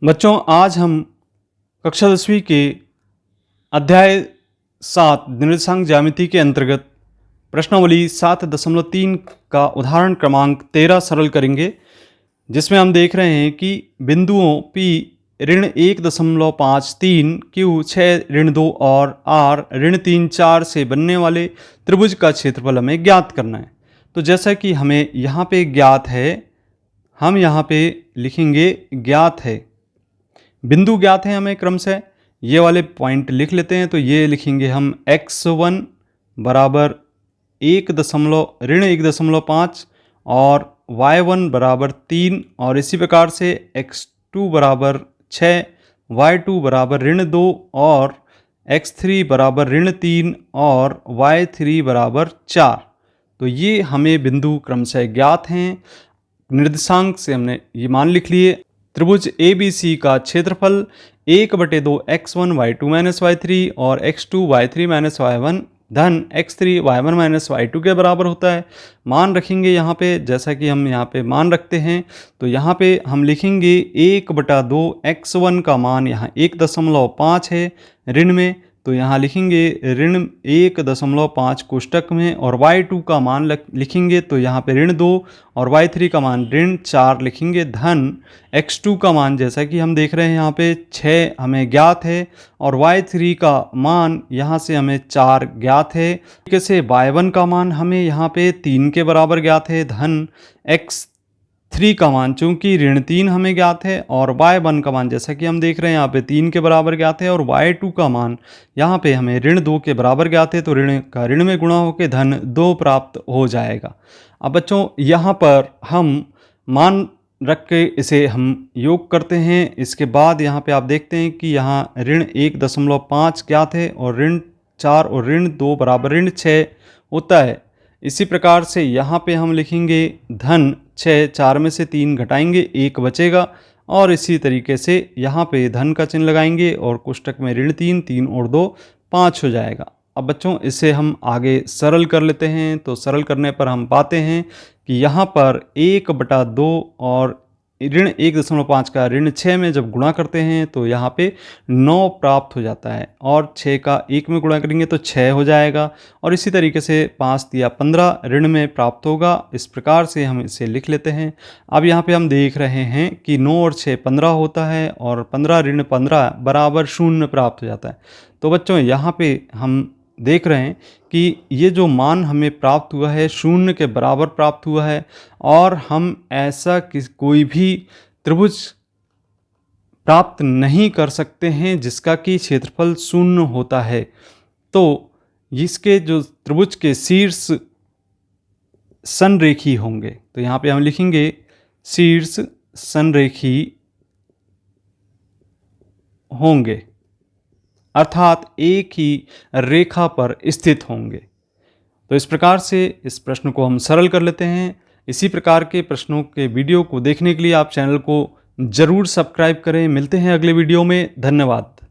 बच्चों, आज हम कक्षा 10वीं के अध्याय 7 निर्देशांक ज्यामिति के अंतर्गत प्रश्नावली 7.3 का उदाहरण क्रमांक 13 सरल करेंगे, जिसमें हम देख रहे हैं कि बिंदुओं P -1.53, Q 6-2 और R -3-4 से बनने वाले त्रिभुज का क्षेत्रफल हमें ज्ञात करना है। तो जैसा कि हमें यहाँ पे ज्ञात है, हम यहाँ पे लिखेंगे ज्ञात है। बिंदु ज्ञात है हमें क्रमशः, ये वाले पॉइंट लिख लेते हैं। तो ये लिखेंगे हम x1 बराबर 1.5 और y1 बराबर 3 और इसी प्रकार से x2 बराबर 6, y2 बराबर -2 और x3 बराबर -3 और y3 बराबर 4। तो ये हमें बिंदु क्रमशः ज्ञात हैं। निर्देशांक से हमने ये मान लिख लिए। त्रिभुज ABC का क्षेत्रफल 1/2 x1 y2 y3 और x2 y3 y1 धन x3 y1 y2 के बराबर होता है। मान रखेंगे यहाँ पे, जैसा कि हम यहाँ पे मान रखते हैं। तो यहाँ पे हम लिखेंगे 1/2 x1 का मान यहाँ 1.5 है ऋण में, तो यहाँ लिखेंगे ऋण 1.5 कोष्टक में, और y2 का मान लिखेंगे तो यहाँ पे -2 और y3 का मान -4 लिखेंगे, धन x2 का मान जैसा कि हम देख रहे हैं यहाँ पे 6 हमें ज्ञात है और y3 का मान यहाँ से हमें 4 ज्ञात है। जैसे y1 का मान हमें यहाँ पे 3 के बराबर ज्ञात है, धन x3 का मान चूंकि -3 हमें ज्ञात है और y1 का मान जैसा कि हम देख रहे हैं यहाँ पे 3 के बराबर ज्ञात है और y2 का मान यहाँ पे हमें -2 के बराबर ज्ञात है। तो ऋण का ऋण में गुणा होकर धन 2 प्राप्त हो जाएगा। अब बच्चों, यहाँ पर हम मान रख के इसे हम योग करते हैं। इसके बाद यहाँ पे आप देखते हैं कि यहाँ ऋण 1.5 ज्ञात है और ऋण 4 और ऋण 2 बराबर ऋण 6 होता है। इसी प्रकार से यहाँ पे हम लिखेंगे धन 6, 4 में से 3 घटाएंगे 1 बचेगा, और इसी तरीके से यहाँ पे धन का चिन्ह लगाएंगे और कोष्टक में ऋण 3, 3 और 2 5 हो जाएगा। अब बच्चों, इसे हम आगे सरल कर लेते हैं। तो सरल करने पर हम पाते हैं कि यहाँ पर 1/2 और ऋण 1.5 का ऋण 6 में जब गुणा करते हैं तो यहाँ पे 9 प्राप्त हो जाता है, और 6 का 1 में गुणा करेंगे तो 6 हो जाएगा, और इसी तरीके से 5 या 15 ऋण में प्राप्त होगा। इस प्रकार से हम इसे लिख लेते हैं। अब यहाँ पे हम देख रहे हैं कि 9 और 6 15 होता है और 15 ऋण 15 बराबर 0 प्राप्त हो जाता है। तो बच्चों, यहाँ पे हम देख रहे हैं कि ये जो मान हमें प्राप्त हुआ है 0 के बराबर प्राप्त हुआ है, और हम ऐसा कोई भी त्रिभुज प्राप्त नहीं कर सकते हैं जिसका कि क्षेत्रफल 0 होता है। तो इसके जो त्रिभुज के शीर्ष संरेखी होंगे, तो यहाँ पे हम लिखेंगे शीर्ष संरेखी होंगे, अर्थात एक ही रेखा पर स्थित होंगे। तो इस प्रकार से इस प्रश्न को हम सरल कर लेते हैं। इसी प्रकार के प्रश्नों के वीडियो को देखने के लिए आप चैनल को जरूर सब्सक्राइब करें। मिलते हैं अगले वीडियो में। धन्यवाद।